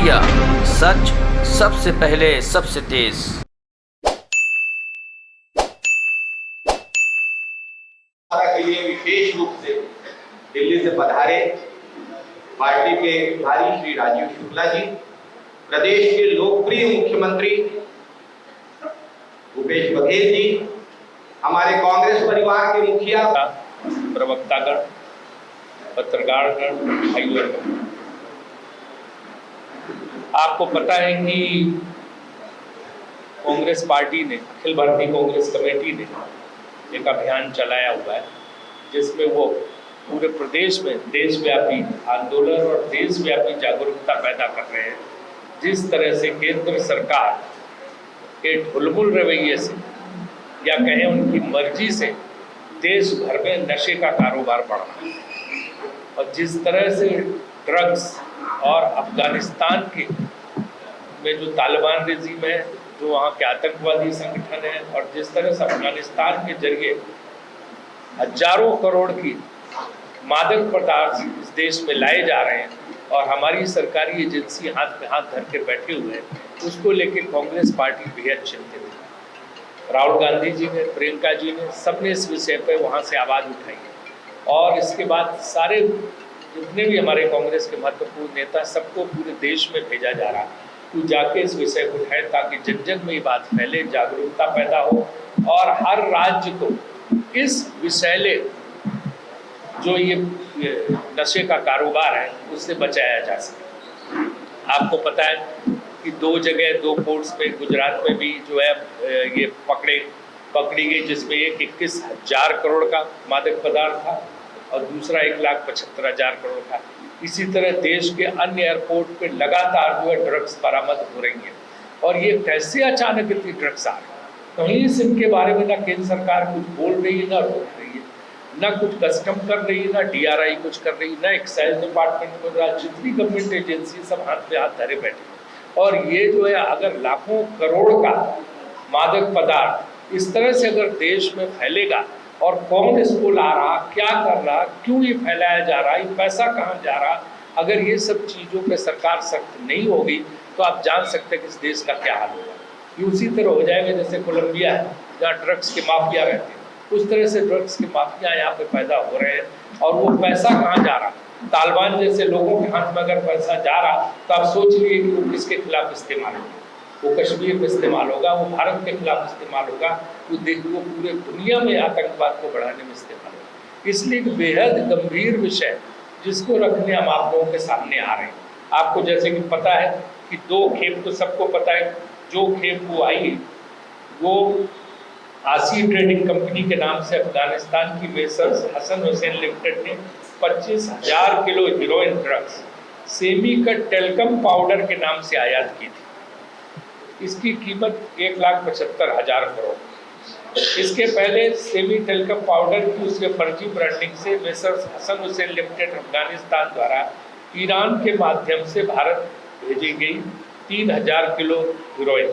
India, सच सबसे पहले सबसे तेज। के लिए विशेष रूप से दिल्ली से पधारे पार्टी के प्रभारी श्री राजीव शुक्ला जी, प्रदेश के लोकप्रिय मुख्यमंत्री भूपेश बघेल जी, हमारे कांग्रेस परिवार के मुखिया, प्रवक्तागण, पत्रकारगण, भाइयों, आपको पता है कि कांग्रेस पार्टी ने, अखिल भारतीय कांग्रेस कमेटी ने एक अभियान चलाया हुआ है जिसमें वो पूरे प्रदेश में देशव्यापी आंदोलन और देशव्यापी जागरूकता पैदा कर रहे हैं। जिस तरह से केंद्र सरकार के ढुलमुल रवैये से या कहें उनकी मर्जी से देश भर में नशे का कारोबार बढ़ रहा है और जिस तरह से ड्रग्स और अफगानिस्तान के में जो तालिबान रेजिम है, जो वहाँ के आतंकवादी संगठन है, और जिस तरह से अफगानिस्तान के जरिए हजारों करोड़ की मादक पदार्थ इस देश में लाए जा रहे हैं और हमारी सरकारी एजेंसी हाथ में हाथ धर के बैठे हुए हैं, उसको लेके कांग्रेस पार्टी बेहद चिंतित है। राहुल गांधी जी ने, प्रियंका जी ने, सबने इस विषय पर वहाँ से आवाज़ उठाई है और इसके बाद सारे जितने भी हमारे कांग्रेस के महत्वपूर्ण नेता, सबको पूरे देश में भेजा जा रहा है कि जाके इस विषय को उठाए ताकि जन जन में ये बात फैले, जागरूकता पैदा हो और हर राज्य को इस विषैले जो ये नशे का कारोबार है उससे बचाया जा सके। आपको पता है कि दो जगह, दो पोर्ट्स पे गुजरात में भी जो है ये पकड़ी गई, जिसमें एक 21,000 करोड़ का मादक पदार्थ था और दूसरा 1,75,000 करोड़ का। इसी तरह देश के अन्य एयरपोर्ट पे लगातार जो है ड्रग्स बरामद हो रही है और ये कैसे अचानक इतनी ड्रग्स आ रही है, कहीं से इनके बारे में ना केंद्र सरकार कुछ बोल रही है, ना रोक रही है, ना कुछ कस्टम कर रही है, ना DRI कुछ कर रही है, ना एक्साइज डिपार्टमेंट को, ना जितनी गवर्नमेंट एजेंसी सब हाथ पे हाथ धरे बैठे। और ये जो है अगर लाखों करोड़ का मादक पदार्थ इस तरह से अगर देश में फैलेगा और कौन इसको ला रहा, क्या कर रहा, क्यों ये फैलाया जा रहा, ये पैसा कहाँ जा रहा, अगर ये सब चीज़ों पे सरकार सख्त नहीं होगी तो आप जान सकते हैं कि इस देश का क्या हाल होगा। ये उसी तरह हो जाएगा जैसे कोलंबिया है जहाँ ड्रग्स के माफिया रहते हैं, उस तरह से ड्रग्स के माफिया यहाँ पे पैदा हो रहे हैं और वो पैसा कहाँ जा रहा। तालिबान जैसे लोगों के हाथ में अगर पैसा जा रहा तो आप सोच लीजिए कि वो किसके खिलाफ इस्तेमाल होगा। वो कश्मीर में इस्तेमाल होगा, वो भारत के खिलाफ इस्तेमाल होगा, वो पूरे दुनिया में आतंकवाद को बढ़ाने में इस्तेमाल होगा। इसलिए एक बेहद गंभीर विषय जिसको रखने हम आप लोगों के सामने आ रहे हैं। आपको जैसे कि पता है कि 2 खेप तो सबको पता है, जो खेप वो आई वो आसी ट्रेडिंग कंपनी के नाम से अफगानिस्तान की मेसर्स हसन हुसैन लिमिटेड ने 25,000 kilo heroine drugs semi cut talcum powder के नाम से आयात की थी। इसकी कीमत 1,75,000 करोड़। इसके पहले सेमी टेल्कम पाउडर की उसके फर्जी ब्रांडिंग से मेसर्स हसन हुसैन लिमिटेड अफगानिस्तान द्वारा ईरान के माध्यम से भारत भेजी गई 3,000 किलो हीरोइन,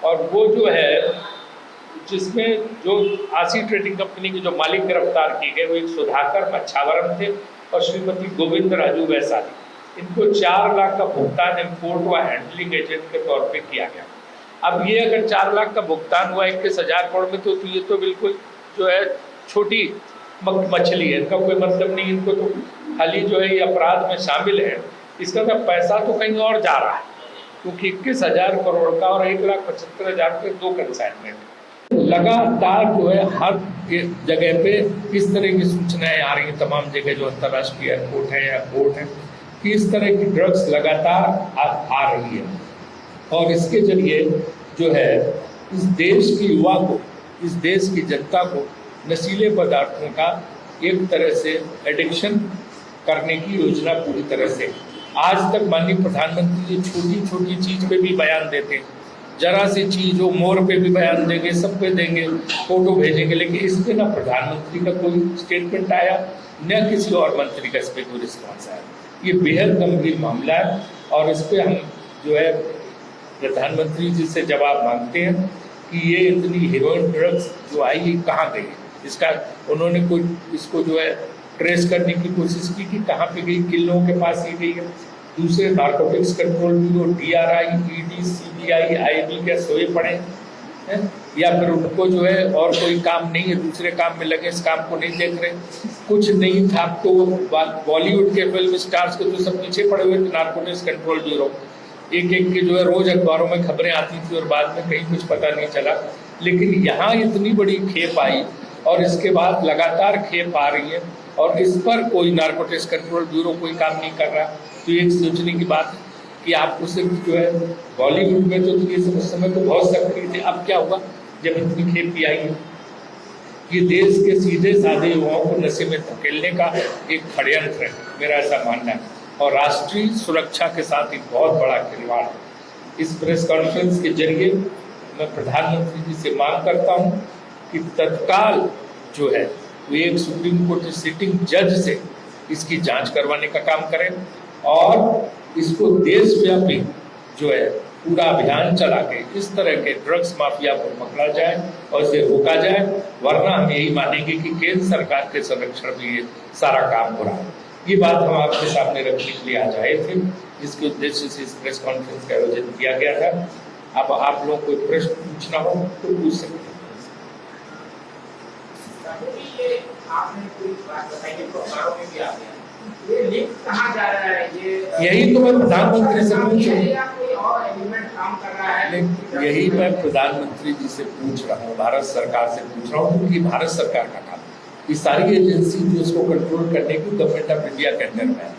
और वो जो है जिसमें जो आसी ट्रेडिंग कंपनी के जो मालिक गिरफ्तार किए गए वो एक सुधाकर मच्छावरम थे और श्रीमती गोविंद राजू वैशाली। इनको 4 लाख का भुगतान इम्पोर्ट व हैंडलिंग एजेंट के तौर पे किया गया। अब ये अगर 4 लाख का भुगतान हुआ 21,000 करोड़ में तो ये तो बिल्कुल जो है छोटी मछली है, इनका कोई मतलब नहीं, इनको तो खाली जो है ये अपराध में शामिल है। इसका तो पैसा तो कहीं और जा रहा है क्योंकि 21,000 करोड़ का और 1,75,000 के 2 कंसाइनमेंट लगातार जो है हर जगह पे इस तरह की सूचनाएं आ रही हैं, तमाम जगह जो अंतर्राष्ट्रीय एयरपोर्ट है या पोर्ट है कि इस तरह की ड्रग्स लगातार आ रही है और इसके जरिए जो है इस देश के युवा को, इस देश की जनता को नशीले पदार्थों का एक तरह से एडिक्शन करने की योजना पूरी तरह से। आज तक माननीय प्रधानमंत्री जी छोटी छोटी चीज पे भी बयान देते हैं, जरा सी चीज हो मोर पे भी बयान देंगे, सब पे देंगे, फोटो भेजेंगे, लेकिन इस पे ना प्रधानमंत्री का कोई स्टेटमेंट आया न किसी और मंत्री का इस पर कोई रिस्पॉन्स आया। ये बेहद गंभीर मामला है और इस पर हम जो है प्रधानमंत्री जी से जवाब मांगते हैं कि ये इतनी हीरोइन ड्रग्स जो आई ये कहाँ गई। इसका उन्होंने कोई इसको जो है ट्रेस करने की कोशिश की कि कहाँ पे गई, किन लोगों के पास ये गई है। दूसरे narcotics control bureau, DRI, ED, CBI, IB क्या सोए पड़े हैं, या फिर उनको जो है और कोई काम नहीं है, दूसरे काम में लगे, इस काम को नहीं देख रहे। कुछ नहीं था तो बॉलीवुड के फिल्म स्टार्स के तो सब पीछे पड़े हुए थे नारकोटिक्स कंट्रोल ब्यूरो। एक एक के जो है रोज अखबारों में खबरें आती थी और बाद में कहीं कुछ पता नहीं चला। लेकिन यहाँ इतनी बड़ी खेप आई और इसके बाद लगातार खेप आ रही है और इस पर कोई नारकोटिक्स कंट्रोल ब्यूरो कोई काम नहीं कर रहा। तो एक सोचने की बात है कि आपको सिर्फ जो है बॉलीवुड में तो ये उस समय तो बहुत सक्रिय थे। अब क्या हुआ जब इतनी खेपी आई है? ये देश के सीधे साधे युवाओं को नशे में धकेलने का एक षड्यंत्र है, मेरा ऐसा मानना है, और राष्ट्रीय सुरक्षा के साथ एक बहुत बड़ा खिलवाड़ है। इस प्रेस कॉन्फ्रेंस के जरिए मैं प्रधानमंत्री जी से मांग करता हूँ कि तत्काल जो है वो एक सुप्रीम कोर्ट के सिटिंग जज से इसकी जांच करवाने का काम करें और इसको देशव्यापी जो है पूरा अभियान चला के इस तरह के ड्रग्स माफिया को पकड़ा जाए और इसे रोका जाए, वरना हम यही मानेंगे कि केंद्र सरकार के संरक्षण में ये सारा काम हो रहा है। ये बात हम आपके सामने रखने के लिए आज आए थे, जिसके उद्देश्य से इस प्रेस कॉन्फ्रेंस का आयोजन किया गया था। अब आप लोगों को प्रश्न पूछना हो तो पूछ सकते हैं। यही तो मैं प्रधानमंत्री से पूछ रहा हूँ, यही मैं प्रधानमंत्री जी से पूछ रहा हूँ, भारत सरकार से पूछ रहा हूँ, क्योंकि भारत सरकार का काम ये सारी एजेंसी जो इसको कंट्रोल करने की गवर्नमेंट ऑफ इंडिया के अंदर में है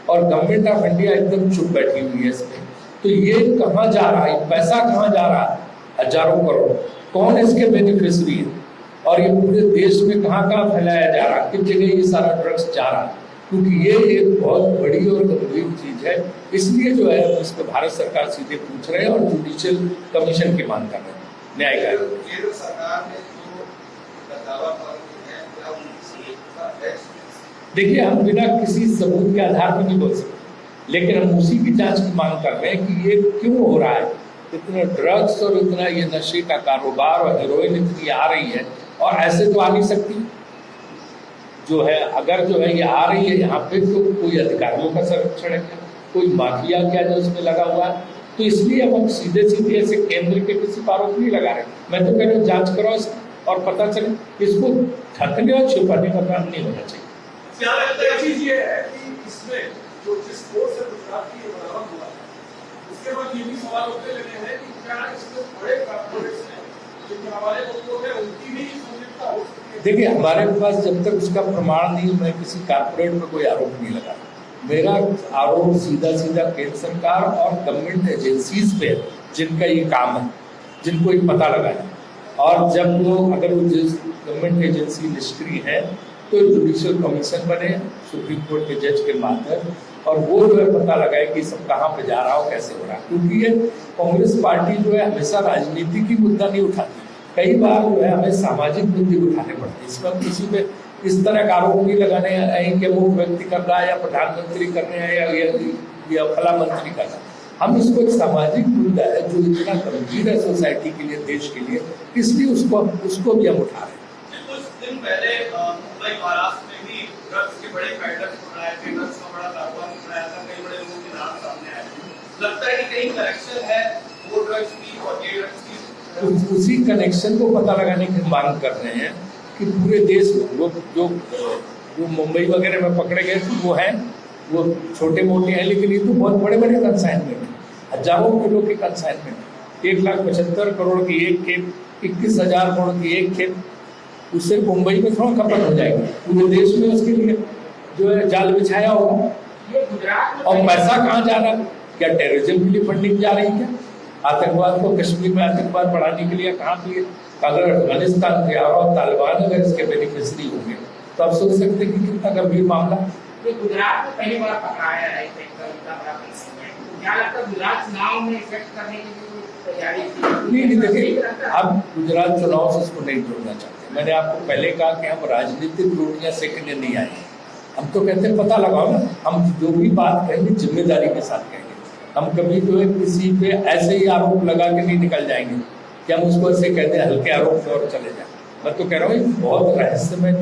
और गवर्नमेंट ऑफ इंडिया एकदम चुप बैठी हुई है इसमें। तो ये कहाँ जा रहा है, पैसा कहाँ जा रहा है, हजारों करोड़, कौन इसके बेनिफिशियरी है और ये पूरे देश में कहाँ कहाँ फैलाया जा रहा है, किस जगह ये सारा ड्रग्स जा रहा है, क्योंकि ये एक बहुत बड़ी और गंभीर चीज है। इसलिए जो है इस पर भारत सरकार सीधे पूछ रहे हैं और जुडिशियल कमीशन की मांग कर रहे हैं, न्यायिक सरकार ने देखिए हम बिना किसी सबूत के आधार पर नहीं बोल सकते, लेकिन हम उसी की जांच की मांग कर रहे हैं कि ये क्यों हो रहा है, इतना ड्रग्स और इतना ये नशे का कारोबार और हेरोइन इतनी आ रही है और ऐसे तो आ नहीं सकती जो है। अगर जो है ये आ रही है यहाँ पे तो कोई अधिकारियों का संरक्षण है क्या, कोई माफिया क्या जो इसमें लगा हुआ है? तो इसलिए अब हम सीधे सीधे ऐसे केंद्र के किसी पर आरोप नहीं लगा रहे। मैं तो कह रहा हूँ जांच करो और पता चले, इसको ढकने और छुपाने का काम नहीं होना चाहिए। ये है कि इसमें जो जिस कोर्स से गुजरात की बरामद हुआ है, उसके बाद ये भी सवाल उठने लगे हैं कि क्या इसमें बड़े कॉर्पोरेट्स हैं जिनके हवाले लोग हैं उनकी भी संलिप्तता हो सकती है? देखिए हमारे पास जब तक उसका प्रमाण नहीं, मैं किसी कॉर्पोरेट पर कोई आरोप नहीं लगा। मेरा आरोप सीधा सीधा केंद्र सरकार और गवर्नमेंट एजेंसीज पे जिनका ये काम है, जिनको ये पता लगाना। और जब वो अगर वो जिस गवर्नमेंट एजेंसी निष्क्रिय है तो जुडिशियल कमीशन बने सुप्रीम कोर्ट के जज के माध्यम और वो जो है पता लगाए कि सब कहाँ पे जा रहा हो, कैसे हो रहा है। क्योंकि ये कांग्रेस पार्टी जो है हमेशा राजनीति की मुद्दा नहीं उठाती, कई बार जो है हमें सामाजिक मुद्दे उठाने पड़ते हैं। इसमें हम किसी पे इस तरह का आरोप नहीं लगाने हैं कि वो व्यक्ति कर रहा है या प्रधानमंत्री कर रहे हैं या फला मंत्री कर रहा है। हम इसको एक सामाजिक मुद्दा है जो इतना गंभीर है सोसाइटी के लिए, देश के लिए, इसलिए उसको भी हम उठा रहे हैं। कुछ दिन पहले मुंबई महाराष्ट्र में भी ड्रग्स के बड़े पैटर्न उठाए थे, ड्रग्स का बड़ा कारोबार उठाया था, कई बड़े लोगों के नाम सामने आए। लगता है कि कहीं कनेक्शन है वो ड्रग्स की और ये ड्रग्स की। उसी कनेक्शन को पता लगाने की मांग कर रहे हैं कि पूरे देश में लोग जो मुंबई वगैरह में पकड़े गए थे वो छोटे मोटे हैं, लेकिन ये तो बहुत बड़े बड़े कंसाइनमेंट हैं, हजारों किलो के कंसाइनमेंट। 1,75 करोड़ की एक खेप, 21,000 करोड़ की एक खेप, उससे मुंबई में थोड़ा खपत हो जाएगी, पूरे देश में उसके लिए जो है जाल बिछाया होगा। और पैसा कहाँ जा रहा है? क्या टेररिज्म के लिए फंडिंग जा रही है? आतंकवाद को कश्मीर में आतंकवाद बढ़ाने के लिए कहाँ की? अगर अफगानिस्तान के और तालिबान अगर इसके बेनिफिशियरी होंगे तो आप सोच सकते हैं कि कितना गंभीर मामला। ये गुजरात में पहली बार पकड़ाया है, क्या लगता है गुजरात चुनाव में इफेक्ट करने की तैयारी नहीं देखिए, अब गुजरात चुनाव से इसको नहीं जोड़ना चाहते। मैंने आपको पहले कहा कि हम राजनीतिक रोटियां सेकने नहीं आए, हम तो कहते हैं पता लगाओ ना। हम जो भी बात कहेंगे जिम्मेदारी के साथ कहेंगे। हम कभी जो है किसी पे ऐसे ही आरोप लगा के नहीं निकल जाएंगे कि हम उसको ऐसे कहते हैं हल्के आरोप में और चले जाए। मैं तो कह रहा हूँ बहुत रहस्यमय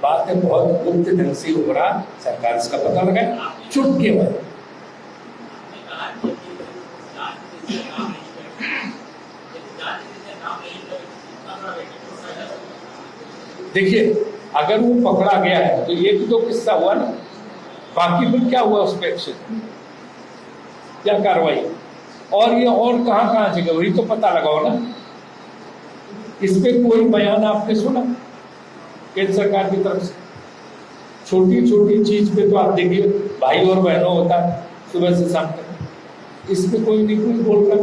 बात है, बहुत गुप्त ढंग से हो रहा, सरकार इसका पता लगाए, चुटकी में देखिए, अगर वो पकड़ा गया है तो एक दो किस्सा हुआ ना, बाकी फिर क्या हुआ उस पर एक्शन, क्या कार्रवाई, और ये और कहाँ जगह, वही तो पता लगाओ ना। इस पे कोई बयान आपने सुना केंद्र सरकार की तरफ से? छोटी छोटी चीज पे तो आप देखिए भाई और बहनों होता है सुबह से शाम तक, इस पे कोई नहीं कोई बोल रहा,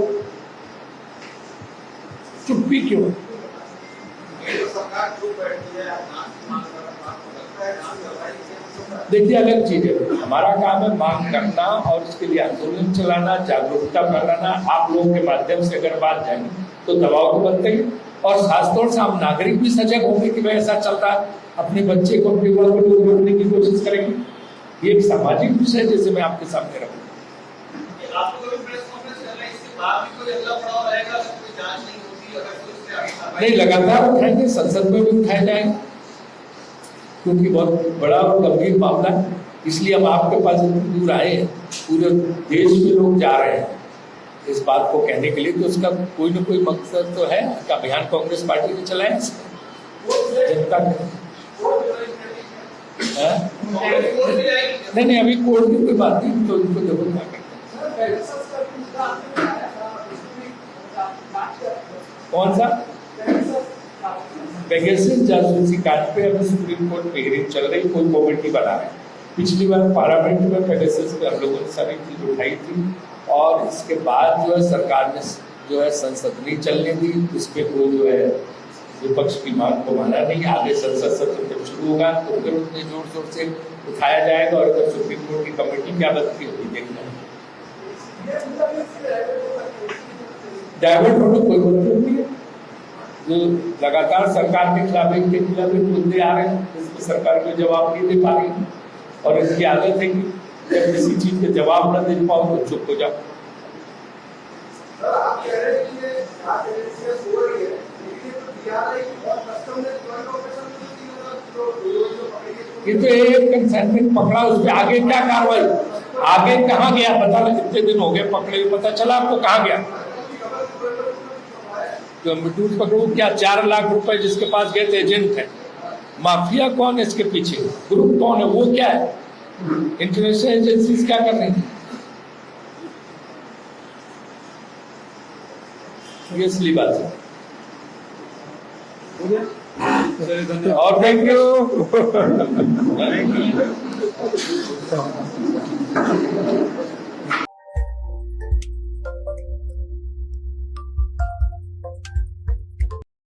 चुप्पी क्यों? देखिए, अलग चीज है, हमारा काम है मांग करना और उसके लिए आंदोलन चलाना, जागरूकता फैलाना। आप लोगों के माध्यम से अगर बात जाएगी तो दबाव तो बनते ही, और खासतौर से हम नागरिक भी सजग होंगे कि भाई ऐसा चलता है, अपने बच्चे को अपने युवा को रोकने की कोशिश करेंगे। ये एक सामाजिक विषय जैसे मैं आपके सामने रखूँ। नहीं, लगातार उठाएंगे, संसद में भी उठाए जाएंगे, क्योंकि बहुत बड़ा और गंभीर मामला है। इसलिए हम आपके पास दूर आए हैं, पूरे देश में लोग जा रहे हैं इस बात को कहने के लिए, तो उसका कोई ना कोई मकसद तो है। अभियान कांग्रेस पार्टी ने चलाया जनता के। नहीं, अभी कोर्ट की कोई बात नहीं, तो उनको जरूर क्या करते हैं। कौन सा पेगासस जासूसी कांड पे अभी सुप्रीम कोर्ट में हियरिंग चल रही, कोई कमेटी बना है। पिछली बार पार्लियामेंट में पेगासस पे हम लोगों ने सारी चीज उठाई थी, और इसके बाद जो है सरकार ने जो है संसद नहीं चलने दी, उस पर कोई जो है विपक्ष की मांग को माना नहीं। आगे संसद सत्र जब शुरू होगा तो फिर उतने जोर शोर से उठाया जाएगा, और अगर सुप्रीम कोर्ट की कमेटी क्या बनती होगी देखना। डाइवर्ट होने कोई मतलब नहीं है, जो लगातार सरकार के खिलाफ एक के खिलाफ मुद्दे आ रहे हैं, इसमें सरकार को जवाब नहीं दे पा रही, और इसकी आदत है कि जब किसी चीज के जवाब न दे पाओ तो चुप हो जाओ। ये तो एक कंसाइनमेंट पकड़ा, उस पर आगे क्या कार्रवाई, आगे कहाँ गया पता नहीं, कितने दिन हो गए पकड़े, पता चला आपको कहाँ गया? कम्प्यूटर पकड़ो क्या? 4 लाख रुपए जिसके पास गए थे एजेंट है, माफिया कौन है इसके पीछे, ग्रुप कौन है, वो क्या है, इंटरनेशनल एजेंसीज क्या कर रही है? ये असली बात है। और थैंक यू।